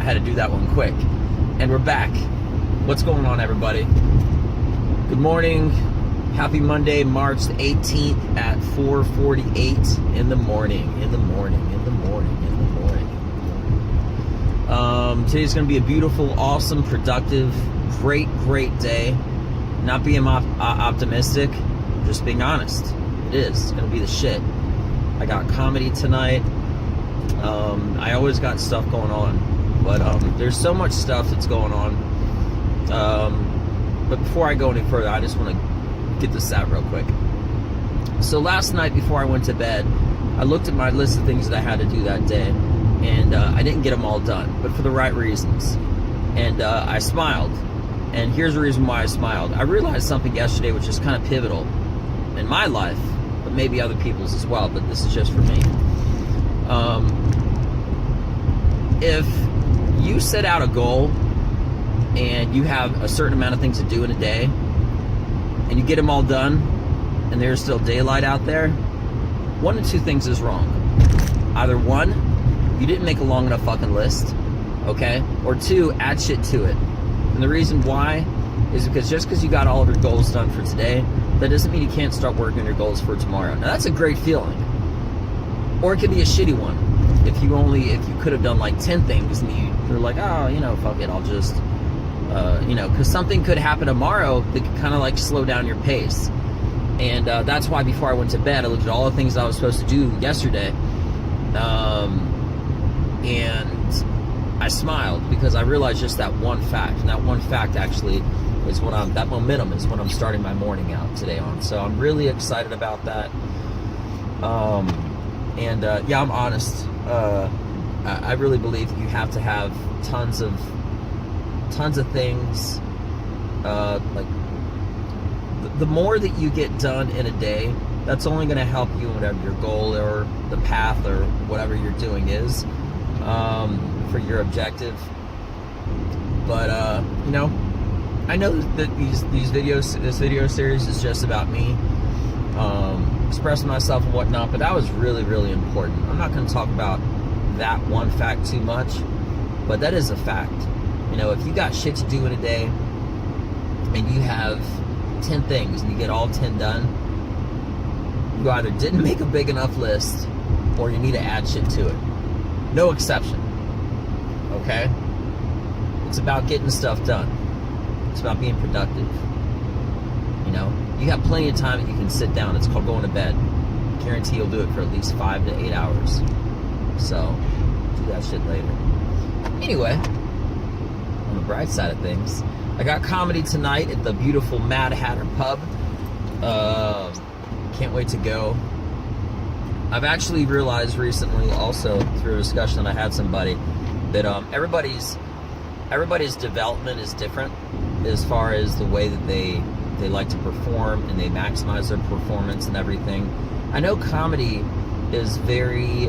had to do that one quick. And we're back. What's going on, everybody? Good morning. Happy Monday, March the 18th at 4:48 in the morning. Today's going to be a beautiful, awesome, productive, great day. Not being optimistic, just being honest. It is. It's going to be the shit. I got comedy tonight. I always got stuff going on. But there's so much stuff that's going on. But before I go any further, I just want to get this out real quick. So last night before I went to bed, I looked at my list of things that I had to do that day. And I didn't get them all done, but for the right reasons. And I smiled. And here's the reason why I smiled. I realized something yesterday which is kind of pivotal in my life, but maybe other people's as well, but this is just for me. If you set out a goal and you have a certain amount of things to do in a day, and you get them all done, and there's still daylight out there, one of two things is wrong. Either one, you didn't make a long enough fucking list, okay? Or two, add shit to it. And the reason why is because just because you got all of your goals done for today, that doesn't mean you can't start working on your goals for tomorrow. Now that's a great feeling. Or it could be a shitty one. If you could have done like 10 things and you're like, oh, fuck it, I'll just, because something could happen tomorrow that could kind of like slow down your pace. And that's why before I went to bed, I looked at all the things I was supposed to do yesterday. And I smiled because I realized just that one fact. And that one fact actually is that momentum is what I'm starting my morning out today on. So I'm really excited about that. Yeah, I'm honest. I really believe you have to have tons of things. Like the more that you get done in a day, that's only going to help you in whatever your goal or the path or whatever you're doing is, for your objective. But I know that this video series is just about me expressing myself and whatnot, but that was really, really important. I'm not going to talk about that one fact too much, but that is a fact. If you got shit to do in a day and you have 10 things and you get all 10 done, you either didn't make a big enough list or you need to add shit to it. No exception. Okay? It's about getting stuff done. It's about being productive. You have plenty of time that you can sit down. It's called going to bed. I guarantee you'll do it for at least 5 to 8 hours. So, do that shit later. Anyway, on the bright side of things, I got comedy tonight at the beautiful Mad Hatter Pub. Can't wait to go. I've actually realized recently, also through a discussion that I had somebody, that everybody's development is different as far as the way that they like to perform and they maximize their performance and everything. I know comedy is very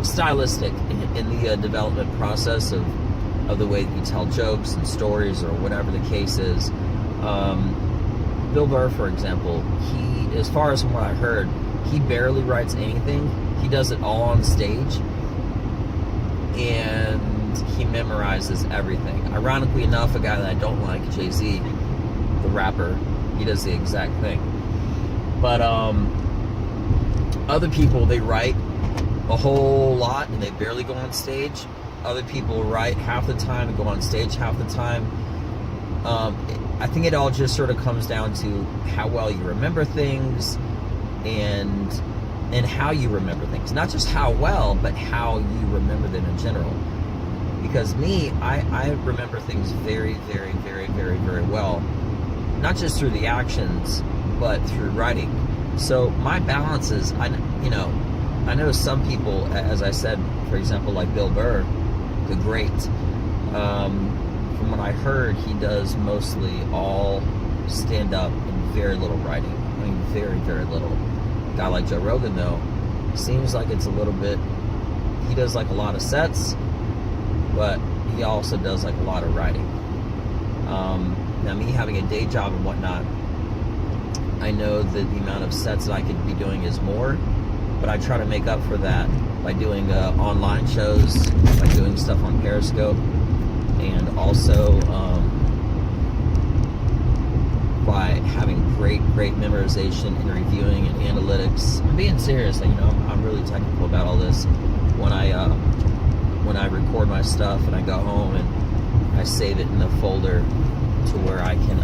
stylistic in the development process of the way that you tell jokes and stories or whatever the case is. Bill Burr, for example, he, as far as from what I heard, he barely writes anything. He does it all on stage, and he memorizes everything. Ironically enough, a guy that I don't like, Jay-Z, the rapper, he does the exact thing. But other people, they write a whole lot and they barely go on stage. Other people write half the time and go on stage half the time. I think it all just sort of comes down to how well you remember things and how you remember things. Not just how well, but how you remember them in general. Because me, I remember things very, very, very, very, very well. Not just through the actions, but through writing. So my balance is, I know some people, as I said, for example, like Bill Burr, the great, from what I heard, he does mostly all stand-up and very little writing. I mean, very, very little. A guy like Joe Rogan, though, seems like it's a little bit, he does like a lot of sets, but he also does like a lot of writing. Now, me having a day job and whatnot, I know that the amount of sets that I could be doing is more, but I try to make up for that by doing online shows, by doing stuff on Periscope, and also by having great memorization and reviewing and analytics. I'm being serious. I'm really technical about all this. When I record my stuff and I go home and I save it in a folder to where I can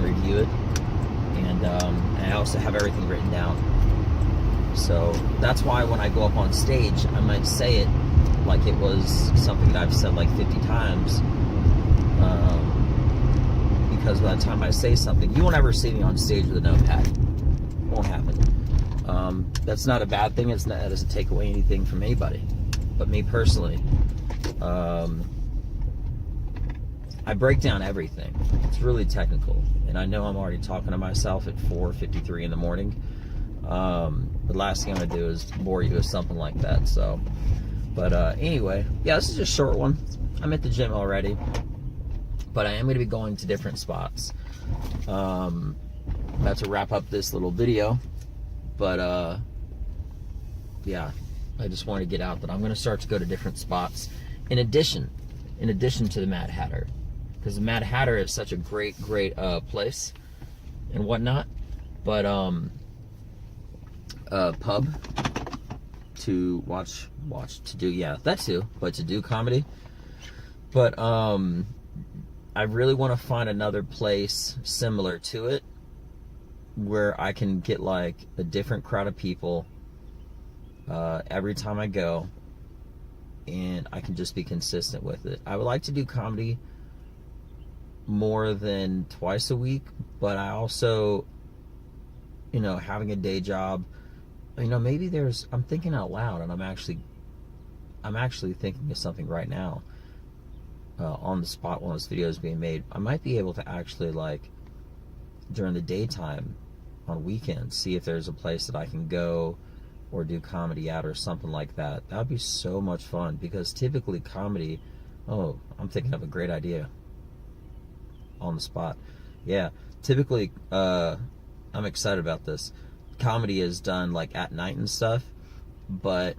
review it, and I also have everything written down. So that's why when I go up on stage, I might say it like it was something that I've said like 50 times. Because by the time I say something, you won't ever see me on stage with a notepad. Won't happen. That's not a bad thing. That doesn't take away anything from anybody. But me personally, I break down everything. It's really technical. And I know I'm already talking to myself at 4:53 in the morning. The last thing I'm going to do is bore you with something like that. So, but anyway, yeah, this is just a short one. I'm at the gym already, but I am going to be going to different spots. About to wrap up this little video, but yeah, I just wanted to get out that I'm going to start to go to different spots in addition to the Mad Hatter, because the Mad Hatter is such a great place and whatnot. But pub to watch to do, yeah, that too, but to do comedy. But I really want to find another place similar to it where I can get like a different crowd of people every time I go, and I can just be consistent with it. I would like to do comedy more than twice a week, but I also, having a day job, maybe I'm thinking out loud, and I'm actually thinking of something right now on the spot while this video is being made. I might be able to actually, like, during the daytime on weekends, see if there's a place that I can go or do comedy at or something like that. That would be so much fun, because typically comedy, I'm thinking of a great idea on the spot. Yeah, typically, I'm excited about this. Comedy is done like at night and stuff, but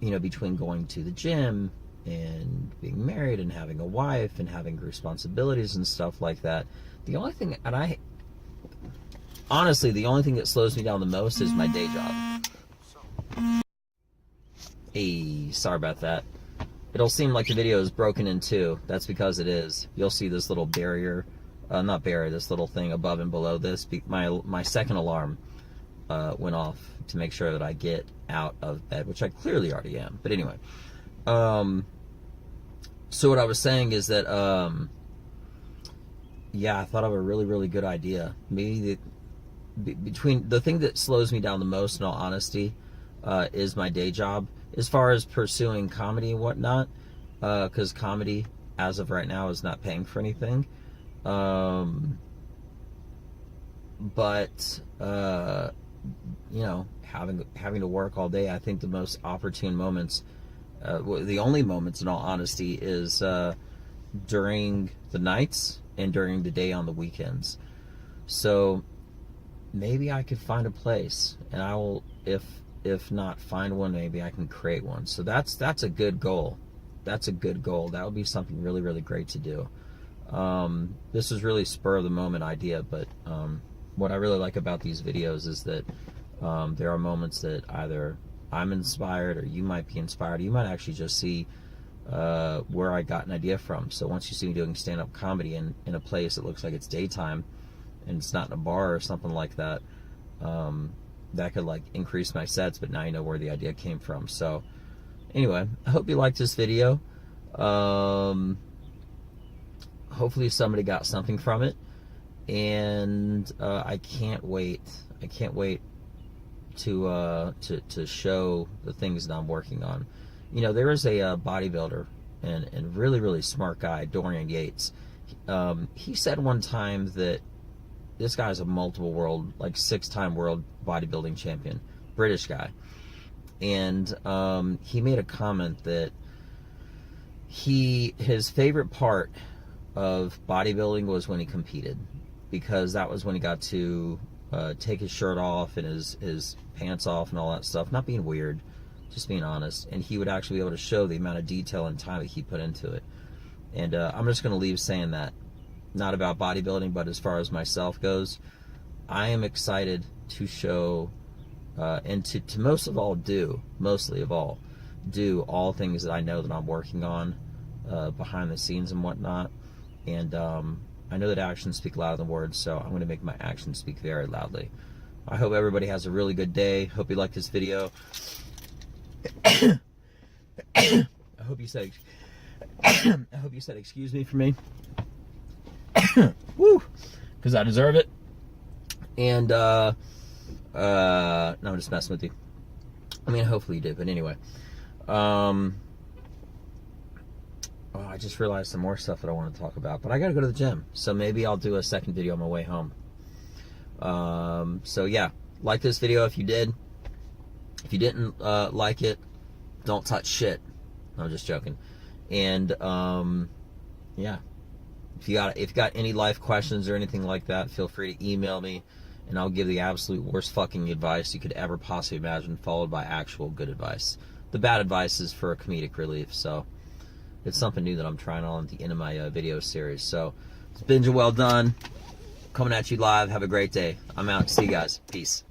between going to the gym and being married and having a wife and having responsibilities and stuff like that, the only thing that slows me down the most is my day job. Hey, sorry about that. It'll seem like the video is broken in two. That's because it is. You'll see this little barrier, this little thing above and below this. My second alarm went off to make sure that I get out of bed, which I clearly already am. But anyway, so what I was saying is that, yeah, I thought of a really good idea. Maybe between the thing that slows me down the most, in all honesty, is my day job, as far as pursuing comedy and whatnot, because comedy, as of right now, is not paying for anything. But having to work all day, I think the most opportune moments, the only moments, in all honesty, is during the nights and during the day on the weekends. So maybe I could find a place, and I will, if not find one, maybe I can create one. So that's a good goal. That's a good goal. That would be something really great to do. This is really spur of the moment idea, but what I really like about these videos is that there are moments that either I'm inspired or you might be inspired. You might actually just see where I got an idea from. So once you see me doing stand-up comedy in a place that looks like it's daytime and it's not in a bar or something like that, that could like increase my sets, but now you know where the idea came from. So anyway, I hope you liked this video. Hopefully somebody got something from it, and I can't wait to show the things that I'm working on. There is a bodybuilder and really smart guy, Dorian Yates. He said one time that this guy's a multiple world, like 6-time world bodybuilding champion, British guy, and he made a comment that his favorite part of bodybuilding was when he competed, because that was when he got to take his shirt off and his pants off and all that stuff. Not being weird, just being honest. And he would actually be able to show the amount of detail and time that he put into it. And I'm just going to leave saying that. Not about bodybuilding, but as far as myself goes, I am excited to show and to mostly of all, do all things that I know that I'm working on behind the scenes and whatnot. And I know that actions speak louder than words, so I'm going to make my actions speak very loudly. I hope everybody has a really good day. Hope you liked this video. I hope you said excuse me for me. Woo! Because I deserve it. And no, I'm just messing with you. I mean, hopefully you did, but anyway. Oh, I just realized some more stuff that I want to talk about, but I gotta go to the gym, so maybe I'll do a second video on my way home. So yeah, like this video if you did. If you didn't like it, don't touch shit. I'm just joking. And yeah, if you got any life questions or anything like that, feel free to email me, and I'll give the absolute worst fucking advice you could ever possibly imagine, followed by actual good advice. The bad advice is for a comedic relief, so it's something new that I'm trying on at the end of my video series. So it's Benja Welldone, coming at you live. Have a great day. I'm out. See you guys. Peace.